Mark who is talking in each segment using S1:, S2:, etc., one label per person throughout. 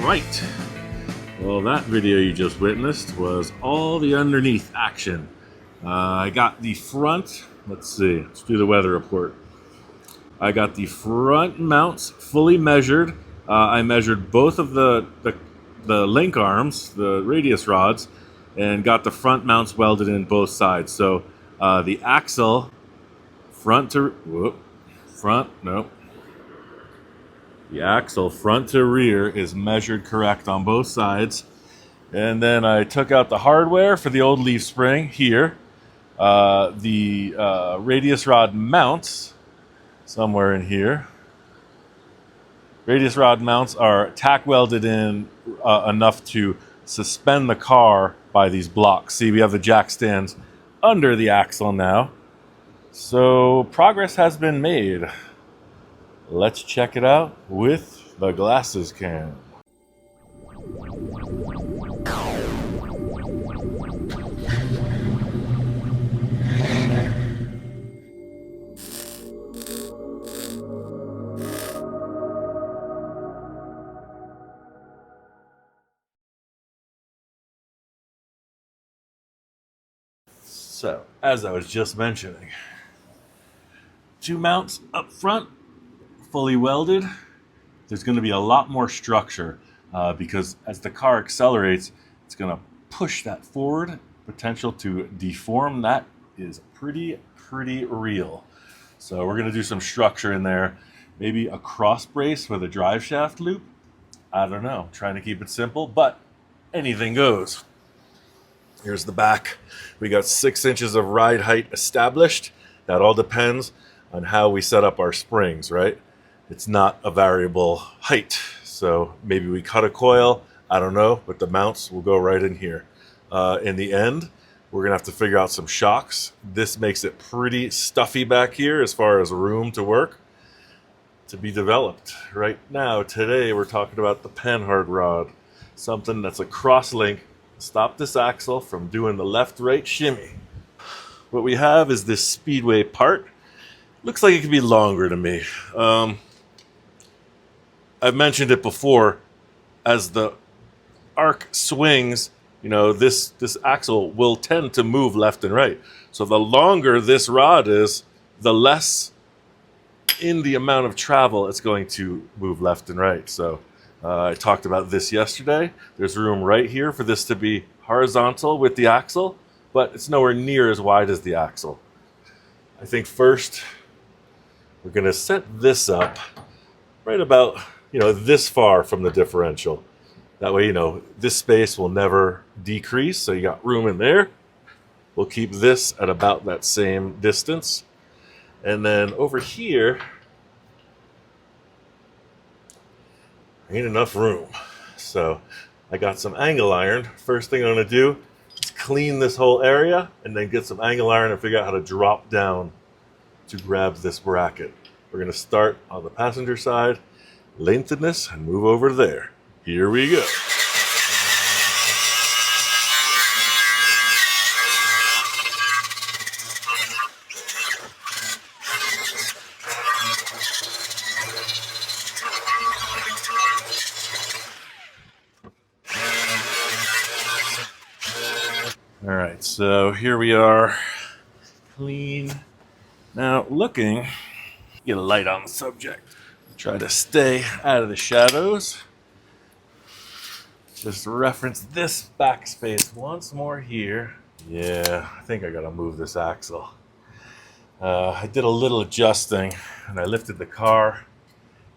S1: right. Well, that video you just witnessed was all the underneath action. I got the front, let's do the weather report. I got the front mounts fully measured. I measured both of the link arms, the radius rods, and got the front mounts welded in both sides. So the axle the axle front to rear is measured correct on both sides. And then I took out the hardware for the old leaf spring here. The radius rod mounts, somewhere in here. Radius rod mounts are tack welded in enough to suspend the car by these blocks. See, we have the jack stands under the axle now. So progress has been made. Let's check it out with the glasses cam. So, as I was just mentioning, two mounts up front, fully welded. There's going to be a lot more structure because as the car accelerates, it's going to push that forward. Potential to deform that is pretty real. So we're going to do some structure in there. Maybe a cross brace with a drive shaft loop. I don't know. Trying to keep it simple, but anything goes. Here's the back. We got 6 inches of ride height established. That all depends on how we set up our springs, right? It's not a variable height. So maybe we cut a coil, I don't know, but the mounts will go right in here. In the end, we're gonna have to figure out some shocks. This makes it pretty stuffy back here as far as room to work, to be developed. Right now, today, we're talking about the panhard rod, something that's a cross link. Stop this axle from doing the left-right shimmy. What we have is this speedway part. Looks like it could be longer to me. I've mentioned it before. As the arc swings, you know, this axle will tend to move left and right. So the longer this rod is, the less in the amount of travel it's going to move left and right. So I talked about this yesterday. There's room right here for this to be horizontal with the axle, but it's nowhere near as wide as the axle. I think first we're going to set this up right about, you know, this far from the differential. That way, you know, this space will never decrease, so you got room in there. We'll keep this at about that same distance. And then over here, ain't enough room. So I got some angle iron. First thing I'm gonna do is clean this whole area and then get some angle iron and figure out how to drop down to grab this bracket. We're gonna start on the passenger side, lengthen this and move over there. Here we go. All right, so here we are, clean. Now looking, get a light on the subject. Try to stay out of the shadows. Just reference this backspace once more here. Yeah, I think I gotta move this axle. I did a little adjusting and I lifted the car.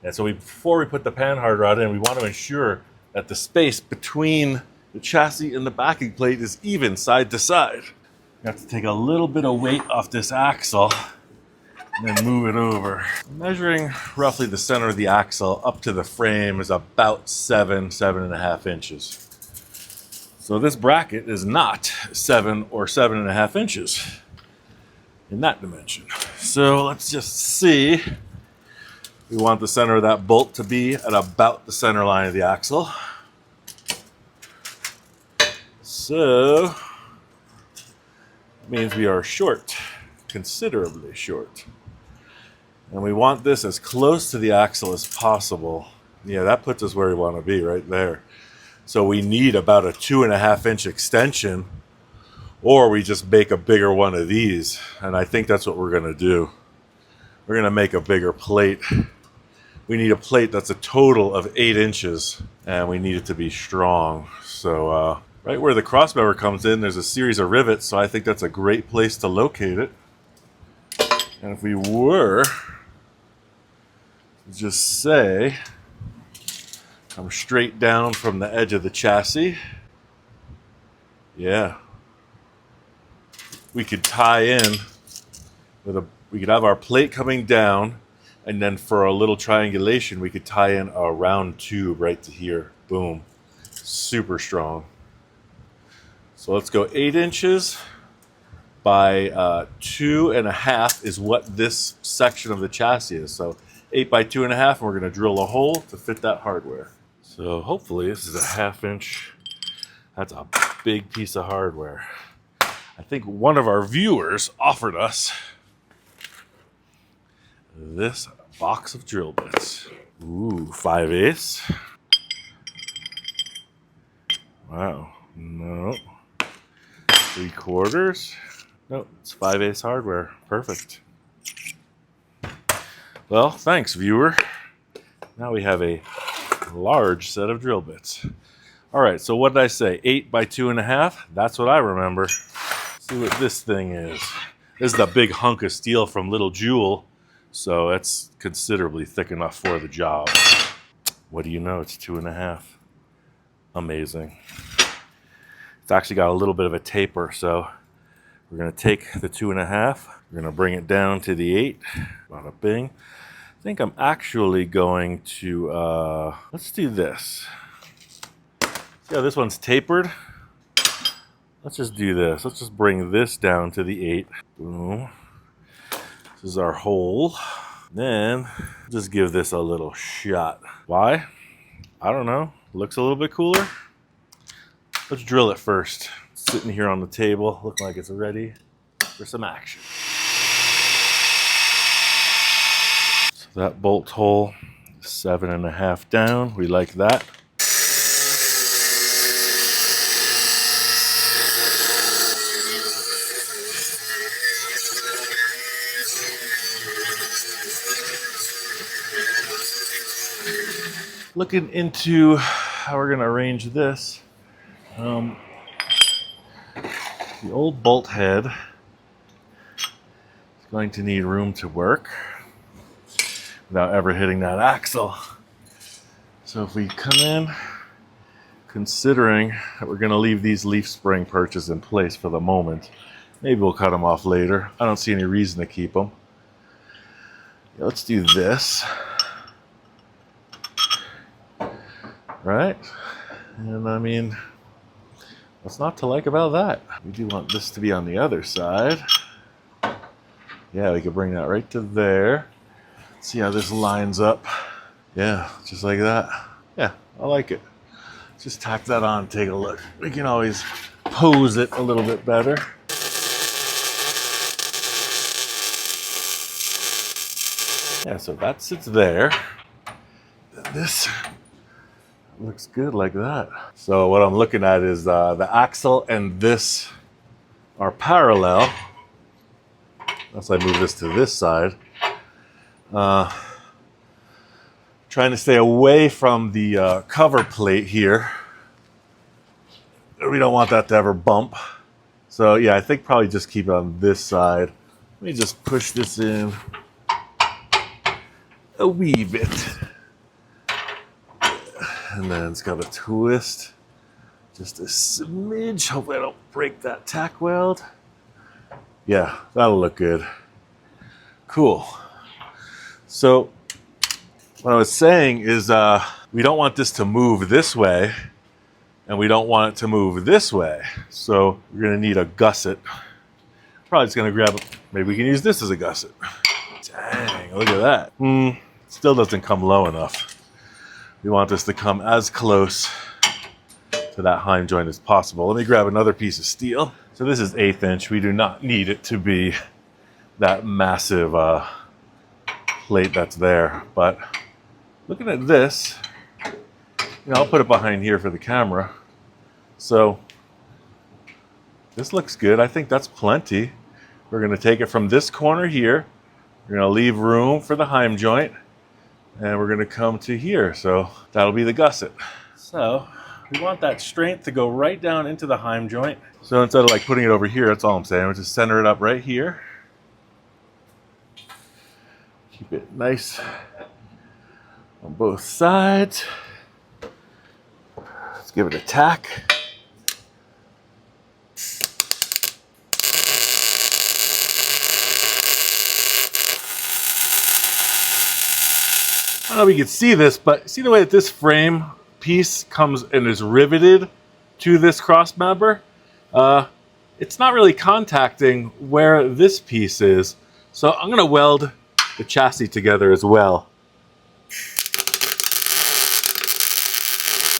S1: And so before we put the panhard rod in, we want to ensure that the space between the chassis and the backing plate is even side to side. You have to take a little bit of weight off this axle and then move it over. Measuring roughly the center of the axle up to the frame is about 7.5 inches. So this bracket is not 7 or 7.5 inches in that dimension. So let's just see. We want the center of that bolt to be at about the center line of the axle. So that means we are short, considerably short. And we want this as close to the axle as possible Yeah, that puts us where we want to be right there. So we need about a 2.5 inch extension, or we just make a bigger one of these. And I think that's what we're going to do. We're going to make a bigger plate. We need a plate that's a total of 8 inches, and we need it to be strong. So right where the crossbearer comes in, there's a series of rivets, so I think that's a great place to locate it. And if we were to just say, come straight down from the edge of the chassis, yeah, we could tie in with we could have our plate coming down, and then for a little triangulation, we could tie in a round tube right to here. Boom. Super strong. So let's go 8 inches by 2.5 is what this section of the chassis is. So 8 by 2.5, and we're going to drill a hole to fit that hardware. So hopefully this is a 1/2 inch. That's a big piece of hardware. I think one of our viewers offered us this box of drill bits. Ooh, 5/8. Wow. No. 3/4. No, it's 5/8 hardware. Perfect. Well, thanks, viewer. Now we have a large set of drill bits. All right, so what did I say? 8 by 2.5? That's what I remember. Let's see what this thing is. This is the big hunk of steel from Little Jewel, so it's considerably thick enough for the job. What do you know? It's 2.5. Amazing. It's actually got a little bit of a taper, so we're going to take the 2.5. We're going to bring it down to the 8. Bada bing. I think I'm actually going to, let's do this. Yeah, this one's tapered. Let's just do this. Let's just bring this down to the 8. Boom. This is our hole. Then just give this a little shot. Why? I don't know. Looks a little bit cooler. Let's drill it first. Sitting here on the table, looking like it's ready for some action. So that bolt hole, 7.5 down. We like that. Looking into how we're going to arrange this. The old bolt head is going to need room to work without ever hitting that axle. So if we come in, considering that we're going to leave these leaf spring perches in place for the moment, maybe we'll cut them off later. I don't see any reason to keep them. Yeah, let's do this. Right? And I mean, what's not to like about that? We do want this to be on the other side. Yeah, we could bring that right to there. See how this lines up. Yeah, just like that. Yeah, I like it. Just tack that on, take a look. We can always pose it a little bit better. Yeah, so that sits there. This looks good like that. So what I'm looking at is the axle and this are parallel. Unless I move this to this side. Trying to stay away from the cover plate here. We don't want that to ever bump. So yeah, I think probably just keep it on this side. Let me just push this in a wee bit. And then it's got a twist, just a smidge. Hopefully I don't break that tack weld. Yeah, that'll look good. Cool. So what I was saying is we don't want this to move this way, and we don't want it to move this way. So we're gonna need a gusset. Probably just gonna grab, maybe we can use this as a gusset. Dang, look at that. Still doesn't come low enough. We want this to come as close to that heim joint as possible. Let me grab another piece of steel. So this is 1/8 inch. We do not need it to be that massive plate that's there. But looking at this, I'll put it behind here for the camera. So this looks good. I think that's plenty. We're going to take it from this corner here. We're going to leave room for the heim joint, and we're going to come to here. So that'll be the gusset. So we want that strength to go right down into the heim joint. So instead of like putting it over here, that's all I'm saying. We'll just center it up right here. Keep it nice on both sides. Let's give it a tack. I don't know if you can see this, but see the way that this frame piece comes and is riveted to this cross member? It's not really contacting where this piece is. So I'm going to weld the chassis together as well.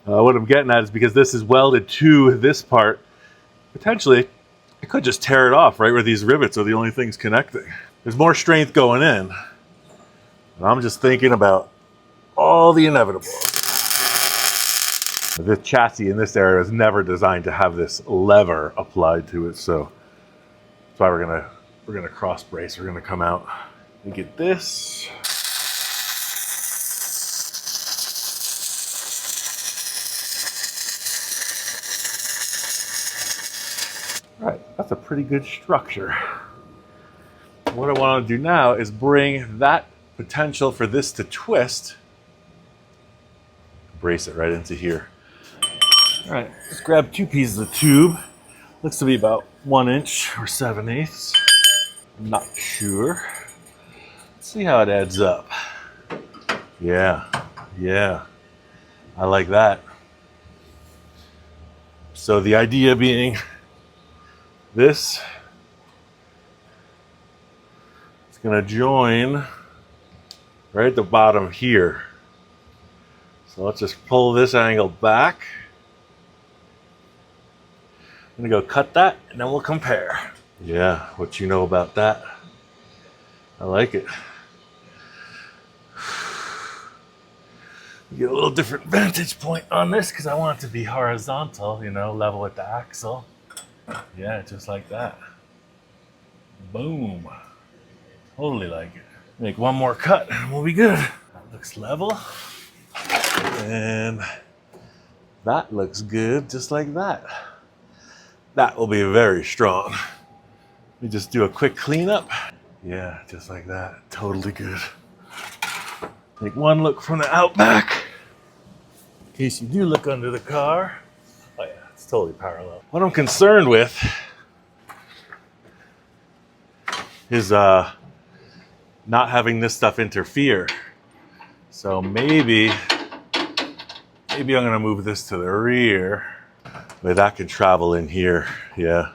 S1: What I'm getting at is because this is welded to this part, potentially I could just tear it off right where these rivets are the only things connecting. There's more strength going in. And I'm just thinking about all the inevitables. The chassis in this area is never designed to have this lever applied to it, so that's why we're gonna cross brace. We're gonna come out and get this. All right, that's a pretty good structure. What I want to do now is bring that potential for this to twist, brace it right into here. All right, let's grab 2 pieces of tube. Looks to be about 1 inch or 7/8. I'm not sure. Let's see how it adds up. Yeah, I like that. So the idea being this is gonna join right at the bottom here. So let's just pull this angle back. I'm gonna go cut that and then we'll compare. Yeah, what you know about that? I like it. Get a little different vantage point on this because I want it to be horizontal, level with the axle. Yeah, just like that. Boom. Totally like it. Make one more cut and we'll be good. That looks level. And that looks good, just like that. That will be very strong. Let me just do a quick cleanup. Yeah, just like that. Totally good. Take one look from the outback. In case you do look under the car. Oh yeah, it's totally parallel. What I'm concerned with is not having this stuff interfere. So maybe I'm gonna move this to the rear. But that can travel in here. Yeah,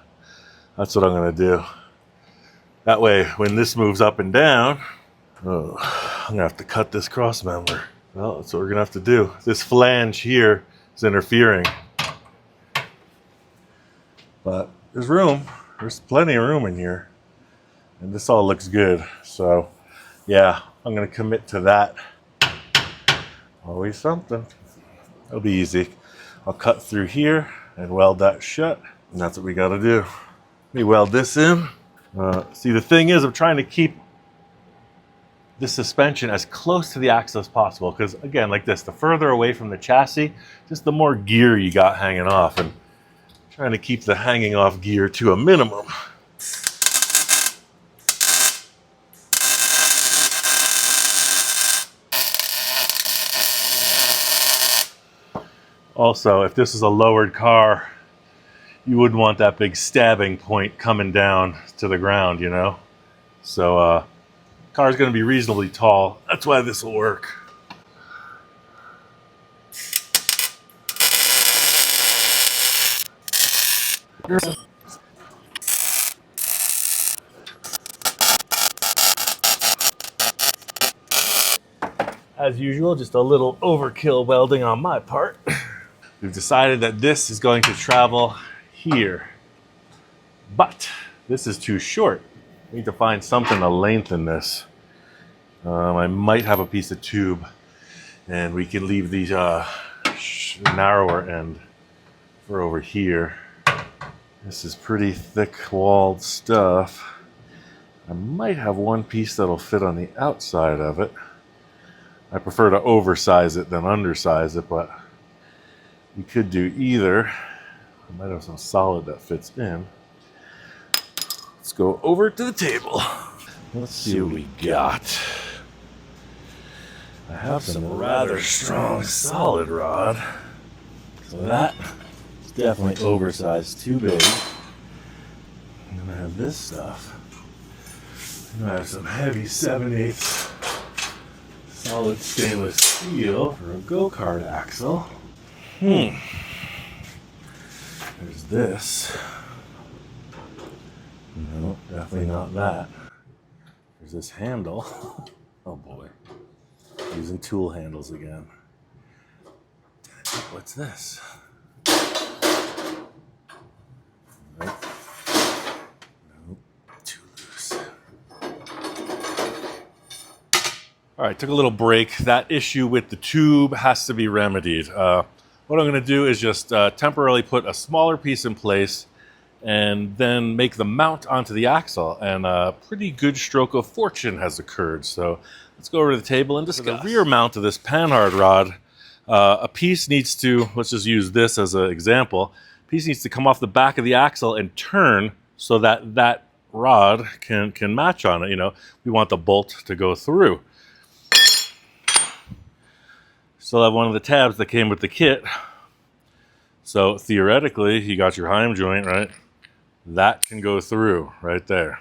S1: that's what I'm gonna do. That way, when this moves up and down, I'm gonna have to cut this cross member. Well, that's what we're gonna have to do. This flange here is interfering. But there's room. There's plenty of room in here. And this all looks good. So yeah, I'm gonna commit to that. Always something. It'll be easy. I'll cut through here and weld that shut. And that's what we gotta do. Let me weld this in. See, the thing is, I'm trying to keep the suspension as close to the axle as possible. Because again, like this, the further away from the chassis, just the more gear you got hanging off. And I'm trying to keep the hanging off gear to a minimum. Also, if this is a lowered car, you wouldn't want that big stabbing point coming down to the ground, So, car's going to be reasonably tall. That's why this will work. As usual, just a little overkill welding on my part. We've decided that this is going to travel here, but this is too short. We need to find something to lengthen this. I might have a piece of tube, and we can leave these narrower end for over here. This is pretty thick-walled stuff. I might have one piece that'll fit on the outside of it. I prefer to oversize it than undersize it, but you could do either. I might have some solid that fits in. Let's go over to the table. Let's see what we got. I have some rather strong solid rod. So that is definitely oversized, too big. And then I have this stuff. And I have some heavy 7/8 solid stainless steel for a go-kart axle. There's this. No, definitely not that. There's this handle. Oh boy. Using tool handles again. What's this? Nope. Nope. Too loose. All right, took a little break. That issue with the tube has to be remedied. What I'm going to do is just temporarily put a smaller piece in place and then make the mount onto the axle. And a pretty good stroke of fortune has occurred. So let's go over to the table and discuss. For the rear mount of this panhard rod, a piece needs to, let's just use this as an example, a piece needs to come off the back of the axle and turn so that that rod can match on it. You know, we want the bolt to go through. Still have one of the tabs that came with the kit. So theoretically, you got your heim joint, right? That can go through right there.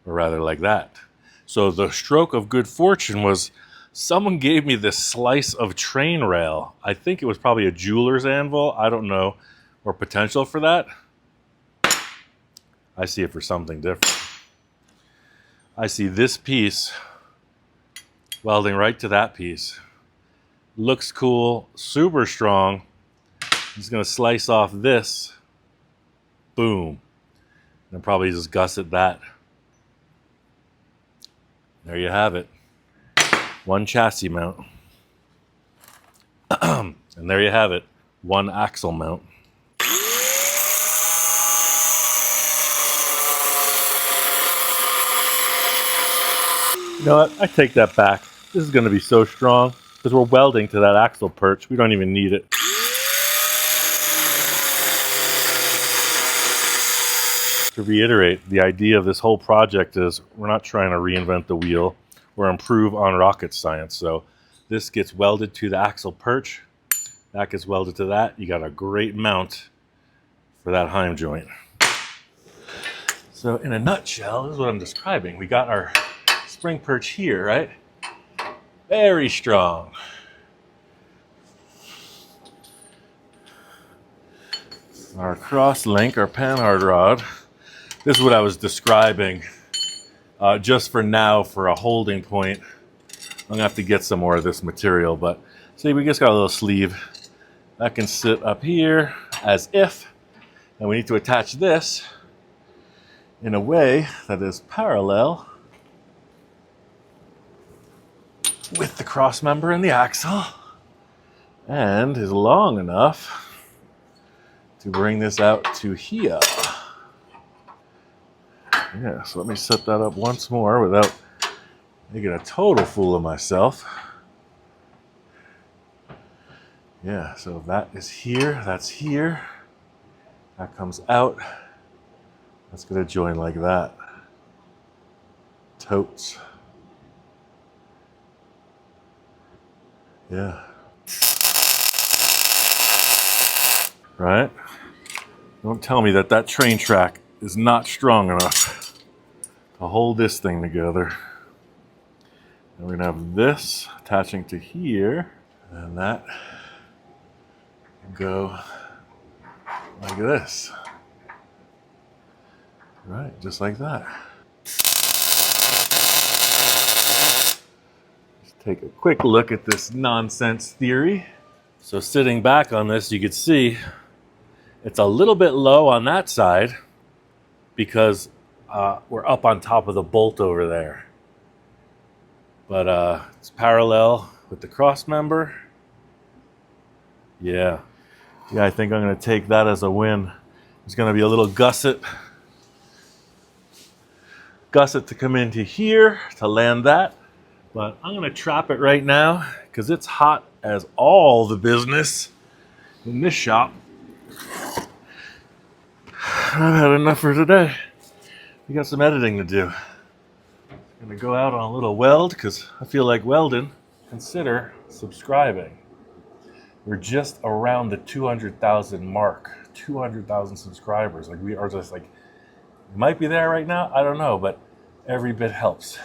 S1: Or rather like that. So the stroke of good fortune was someone gave me this slice of train rail. I think it was probably a jeweler's anvil. I don't know. Or potential for that. I see it for something different. I see this piece welding right to that piece. Looks cool, super strong. I'm just gonna slice off this. Boom. And probably just gusset that. There you have it. One chassis mount. And there you have it. One axle mount. You know what? I take that back. This is gonna be so strong. Because we're welding to that axle perch. We don't even need it. To reiterate, the idea of this whole project is we're not trying to reinvent the wheel or improve on rocket science. So this gets welded to the axle perch. That gets welded to that. You got a great mount for that heim joint. So in a nutshell, this is what I'm describing. We got our spring perch here, right? Very strong. Our cross link, our panhard rod. This is what I was describing. Just for now, for a holding point, I'm gonna have to get some more of this material. But see, we just got a little sleeve that can sit up here as if, and we need to attach this in a way that is parallel with the cross member and the axle, and is long enough to bring this out to here. Yeah, so let me set that up once more without making a total fool of myself. Yeah, so that is here, that's here. That comes out. That's gonna join like that. Totes. Yeah. Right? Don't tell me that that train track is not strong enough to hold this thing together. And we're gonna have this attaching to here, and that can go like this. Right, just like that. Take a quick look at this nonsense theory. So sitting back on this, you can see it's a little bit low on that side because we're up on top of the bolt over there. But it's parallel with the cross member Yeah. Yeah, I think I'm going to take that as a win. There's going to be a little gusset to come into here to land that. But I'm going to trap it right now because it's hot as all the business in this shop. I've had enough for today. We got some editing to do. I'm going to go out on a little weld because I feel like welding. Consider subscribing. We're just around the 200,000 mark. 200,000 subscribers. Like, we are just like, we might be there right now. I don't know, but every bit helps.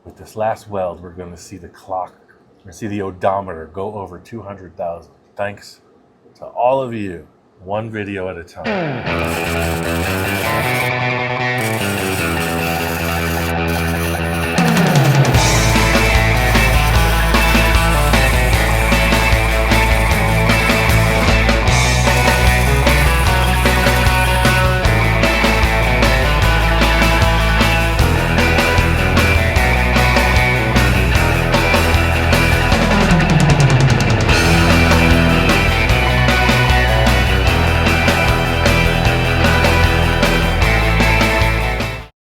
S1: With this last weld, we're going to see the clock, we're going to see the odometer go over 200,000. Thanks to all of you, one video at a time.